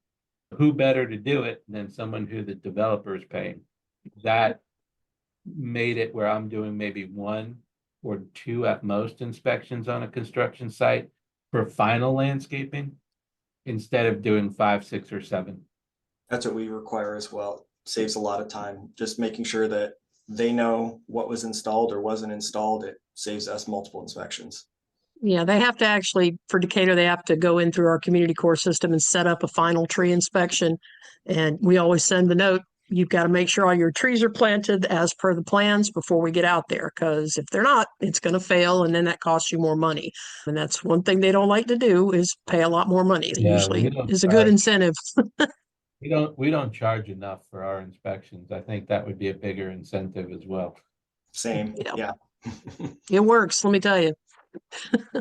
Who better to do it than someone who the developer is paying? That made it where I'm doing maybe 1 or 2 at most inspections on a construction site for final landscaping. instead of doing 5, 6, or 7. That's what we require as well. Saves a lot of time, just making sure that they know what was installed or wasn't installed. It saves us multiple inspections. Yeah, they have to actually, for Decatur, they have to go in through our community core system and set up a final tree inspection. And we always send the note, you've got to make sure all your trees are planted as per the plans before we get out there. Because if they're not, it's going to fail, and then that costs you more money. And that's one thing they don't like to do, is pay a lot more money. It Yeah, usually is a good incentive. We don't charge enough for our inspections. I think that would be a bigger incentive as well. Same, Yeah. yeah. It works, let me tell you. I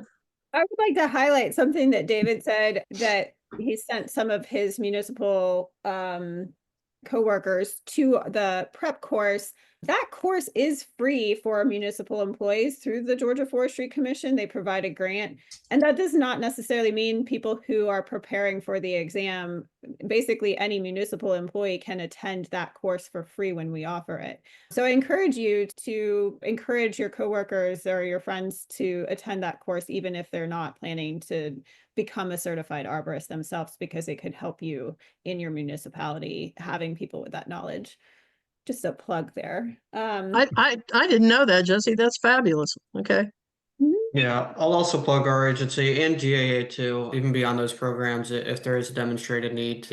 would like to highlight something that David said, that he sent some of his municipal coworkers to the prep course. That course is free for municipal employees through the Georgia Forestry Commission. They provide a grant, and that does not necessarily mean people who are preparing for the exam. Basically, any municipal employee can attend that course for free when we offer it. So I encourage you to encourage your coworkers or your friends to attend that course, even if they're not planning to become a certified arborist themselves, because it could help you in your municipality having people with that knowledge. Just a plug there. I didn't know that, Jesse. That's fabulous. Okay. Yeah, I'll also plug our agency and GAA too, even beyond those programs. If there is a demonstrated need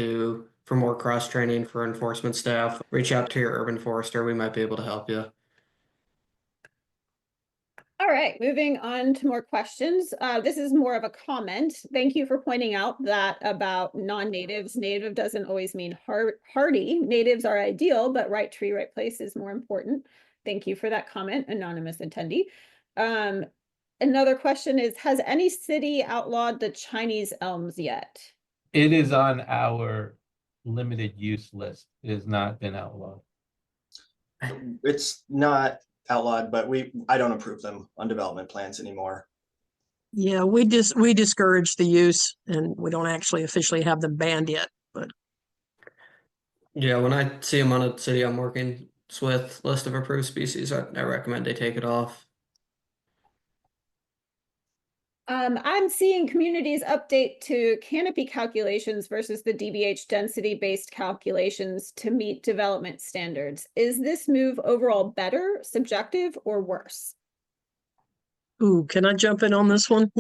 for more cross training for enforcement staff, reach out to your urban forester. We might be able to help you. All right, moving on to more questions. This is more of a comment. Thank you for pointing out that about non-natives. Native doesn't always mean hardy. Natives are ideal, but right tree, right place is more important. Thank you for that comment, anonymous attendee. Another question is, has any city outlawed the Chinese elms yet? It is on our limited use list. It has not been outlawed. It's not outlawed, but I don't approve them on development plans anymore. Yeah, we discourage the use, and we don't actually officially have them banned yet. But Yeah, when I see them on a city I'm working with list of approved species, I recommend they take it off. I'm seeing communities update to canopy calculations versus the DBH density-based calculations to meet development standards. Is this move overall better, subjective, or worse? ooh, can I jump in on this one?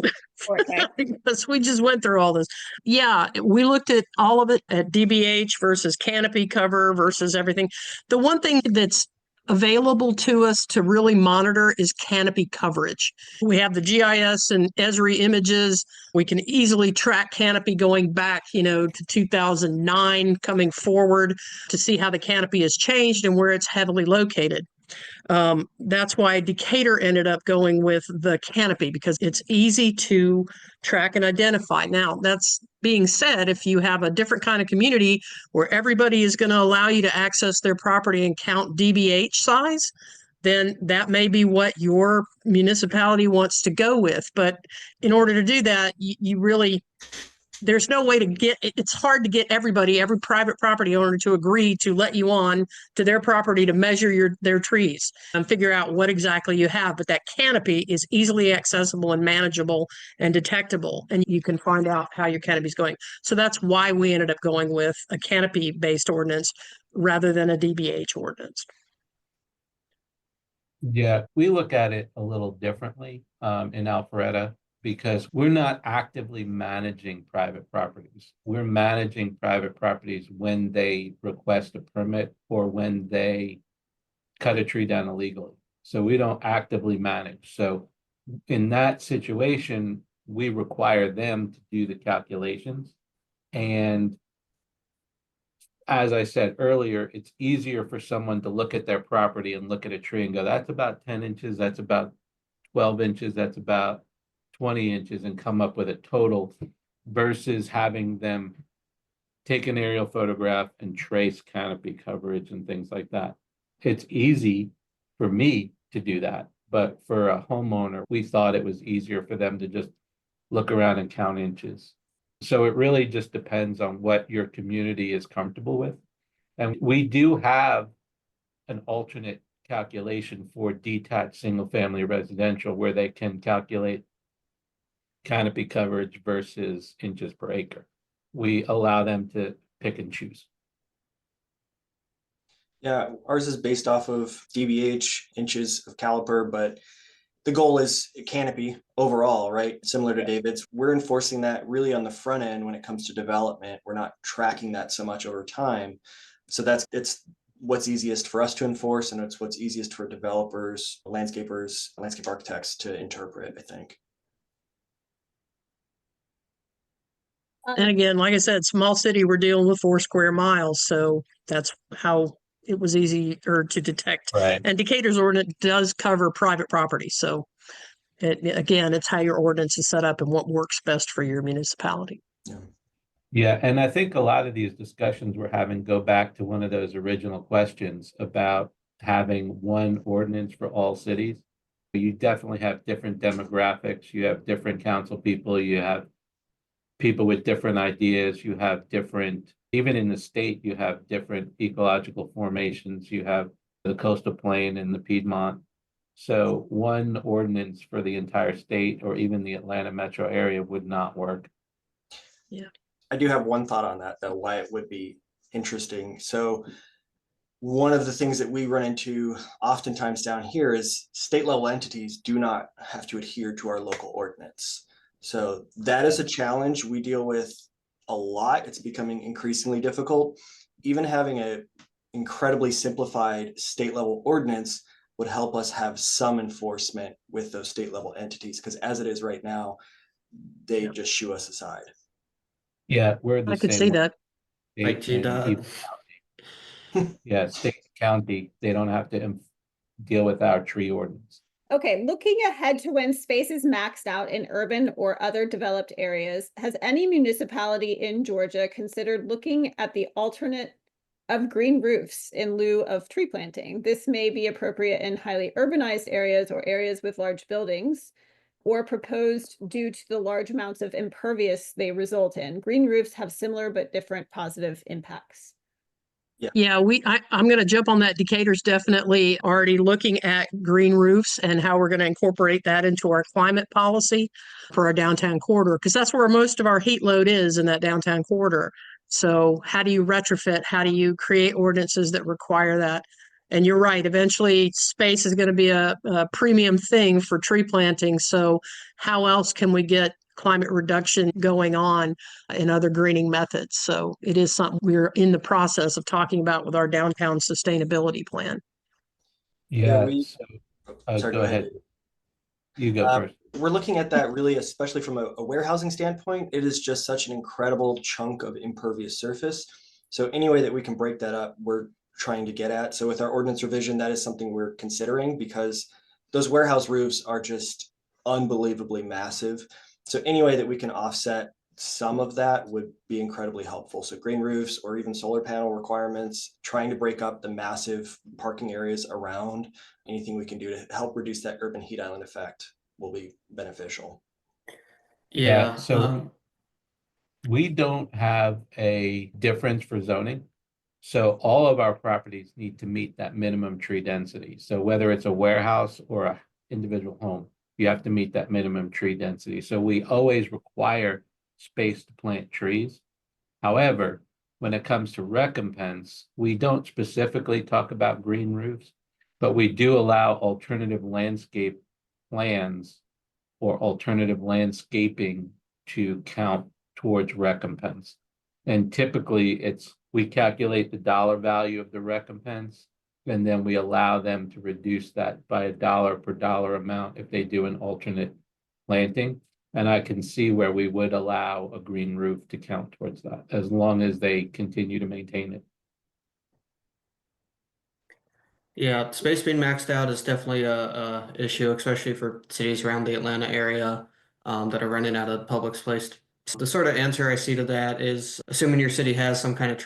Okay. Because we just went through all this. Yeah, we looked at all of it at DBH versus canopy cover versus everything. The one thing that's available to us to really monitor is canopy coverage. We have the GIS and Esri images. We can easily track canopy going back, to 2009 coming forward to see how the canopy has changed and where it's heavily located. That's why Decatur ended up going with the canopy, because it's easy to track and identify. Now, that's being said, if you have a different kind of community where everybody is going to allow you to access their property and count DBH size, then that may be what your municipality wants to go with. But in order to do that, you really, there's no way to get, it's hard to get every private property owner to agree to let you on to their property to measure their trees and figure out what exactly you have. But that canopy is easily accessible and manageable and detectable, and you can find out how your canopy is going. So that's why we ended up going with a canopy based ordinance rather than a DBH ordinance. Yeah, we look at it a little differently in Alpharetta, because we're not actively managing private properties. We're managing private properties when they request a permit or when they cut a tree down illegally. So we don't actively manage. So in that situation, we require them to do the calculations. And as I said earlier, it's easier for someone to look at their property and look at a tree and go, that's about 10 inches, that's about 12 inches, that's about 20 inches, and come up with a total, versus having them take an aerial photograph and trace canopy coverage and things like that. It's easy for me to do that, but for a homeowner, we thought it was easier for them to just look around and count inches. So it really just depends on what your community is comfortable with. And we do have an alternate calculation for detached single-family residential where they can calculate canopy coverage versus inches per acre. we allow them to pick and choose. Yeah, ours is based off of DBH, inches of caliper, but the goal is canopy overall, right? Similar to David's. We're enforcing that really on the front end when it comes to development. We're not tracking that so much over time. So it's what's easiest for us to enforce, and it's what's easiest for developers, landscapers, landscape architects to interpret, I think. And again, like I said, small city, we're dealing with 4 square miles, so that's how it was easier to detect. Right. And Decatur's ordinance does cover private property, so again, it's how your ordinance is set up and what works best for your municipality. Yeah. Yeah, and I think a lot of these discussions we're having go back to one of those original questions about having one ordinance for all cities. You definitely have different demographics, you have different council people, you have people with different ideas, you have different, even in the state, you have different ecological formations, you have the coastal plain and the Piedmont. So one ordinance for the entire state or even the Atlanta metro area would not work. Yeah. I do have one thought on that, though, why it would be interesting. So one of the things that we run into oftentimes down here is state level entities do not have to adhere to our local ordinance. So that is a challenge we deal with a lot. It's becoming increasingly difficult. Even having an incredibly simplified state level ordinance would help us have some enforcement with those state level entities, because as it is right now, they just shoo us aside. Yeah, we're the I could same see way. that. Like State and even county. Yeah, state and county, they don't have to deal with our tree ordinance. Okay, looking ahead to when space is maxed out in urban or other developed areas, has any municipality in Georgia considered looking at the alternate of green roofs in lieu of tree planting? This may be appropriate in highly urbanized areas or areas with large buildings, or proposed due to the large amounts of impervious they result in. Green roofs have similar but different positive impacts. Yeah, I'm going to jump on that. Decatur's definitely already looking at green roofs and how we're going to incorporate that into our climate policy for our downtown corridor, because that's where most of our heat load is, in that downtown corridor. So how do you retrofit? How do you create ordinances that require that? And you're right, eventually space is going to be a premium thing for tree planting. So how else can we get climate reduction going on in other greening methods? So it is something we're in the process of talking about with our downtown sustainability plan. Yeah, Sorry, go ahead. You go first. We're looking at that really, especially from a warehousing standpoint. It is just such an incredible chunk of impervious surface. So any way that we can break that up, we're trying to get at. So with our ordinance revision, that is something we're considering, because those warehouse roofs are just unbelievably massive. So any way that we can offset some of that would be incredibly helpful. So green roofs or even solar panel requirements, trying to break up the massive parking areas around, anything we can do to help reduce that urban heat island effect will be beneficial. Yeah. So we don't have a difference for zoning. So all of our properties need to meet that minimum tree density. So whether it's a warehouse or an individual home, you have to meet that minimum tree density. So we always require space to plant trees. However, when it comes to recompense, we don't specifically talk about green roofs, but we do allow alternative landscape plans or alternative landscaping to count towards recompense. And typically we calculate the dollar value of the recompense, and then we allow them to reduce that by $1 per dollar amount if they do an alternate planting. And I can see where we would allow a green roof to count towards that, as long as they continue to maintain it. Yeah, space being maxed out is definitely a issue, especially for cities around the Atlanta area that are running out of public space. The sort of answer I see to that is, assuming your city has some kind of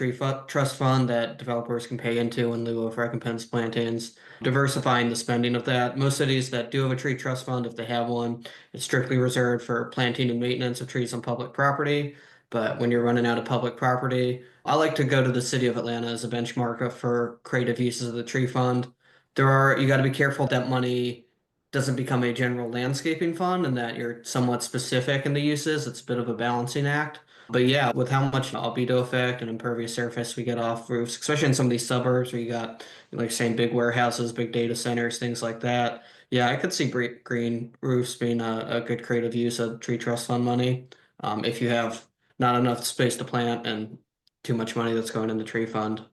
trust fund that developers can pay into in lieu of recompense plantings, diversifying the spending of that. Most cities that do have a tree trust fund, if they have one, it's strictly reserved for planting and maintenance of trees on public property. But when you're running out of public property, I like to go to the city of Atlanta as a benchmark for creative uses of the tree fund. You got to be careful that money doesn't become a general landscaping fund and that you're somewhat specific in the uses. It's a bit of a balancing act. But yeah, with how much albedo effect and impervious surface we get off roofs, especially in some of these suburbs where you got, like saying, big warehouses, big data centers, things like that. Yeah, I could see green roofs being a good creative use of tree trust fund money. If you have not enough space to plant and too much money that's going in the tree fund.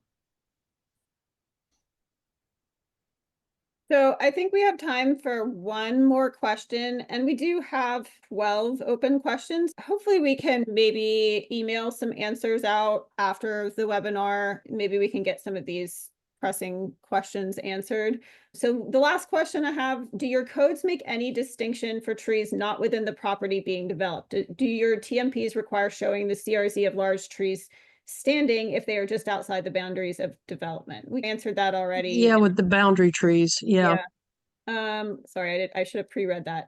So I think we have time for one more question, and we do have 12 open questions. Hopefully we can maybe email some answers out after the webinar. Maybe we can get some of these pressing questions answered. So the last question I have, do your codes make any distinction for trees not within the property being developed? Do your TMPs require showing the CRZ of large trees standing if they are just outside the boundaries of development? We answered that already. Yeah, with the boundary trees. Yeah. Sorry, I should have pre-read that.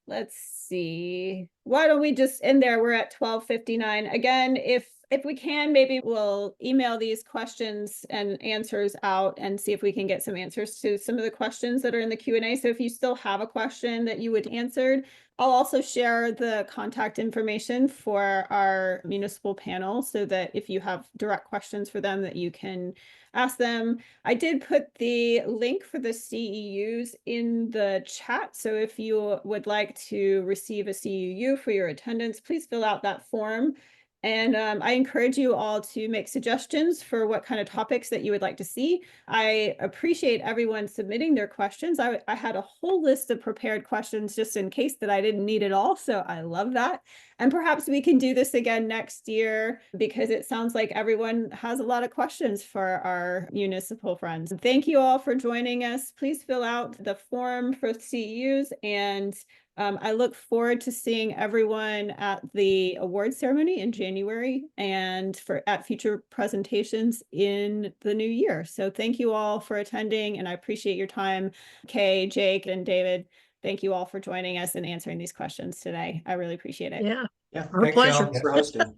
Let's see. Why don't we just end there? We're at 12:59. Again, if we can, maybe we'll email these questions and answers out and see if we can get some answers to some of the questions that are in the Q&A. So if you still have a question that you would answered, I'll also share the contact information for our municipal panel so that if you have direct questions for them that you can ask them. I did put the link for the CEUs in the chat. So if you would like to receive a CEU for your attendance, please fill out that form. And I encourage you all to make suggestions for what kind of topics that you would like to see. I appreciate everyone submitting their questions. I had a whole list of prepared questions just in case that I didn't need it all. So I love that. And perhaps we can do this again next year because it sounds like everyone has a lot of questions for our municipal friends. Thank you all for joining us. Please fill out the form for CEUs, and I look forward to seeing everyone at the award ceremony in January and at future presentations in the new year. So thank you all for attending, and I appreciate your time. Kay, Jake, and David, thank you all for joining us and answering these questions today. I really appreciate it. Yeah. Yeah, Our Thanks, pleasure. y'all. thanks for hosting.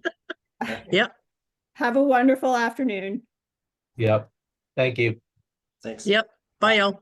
Yep. Have a wonderful afternoon. Yep. Thank you. Thanks. Yep. Bye, y'all.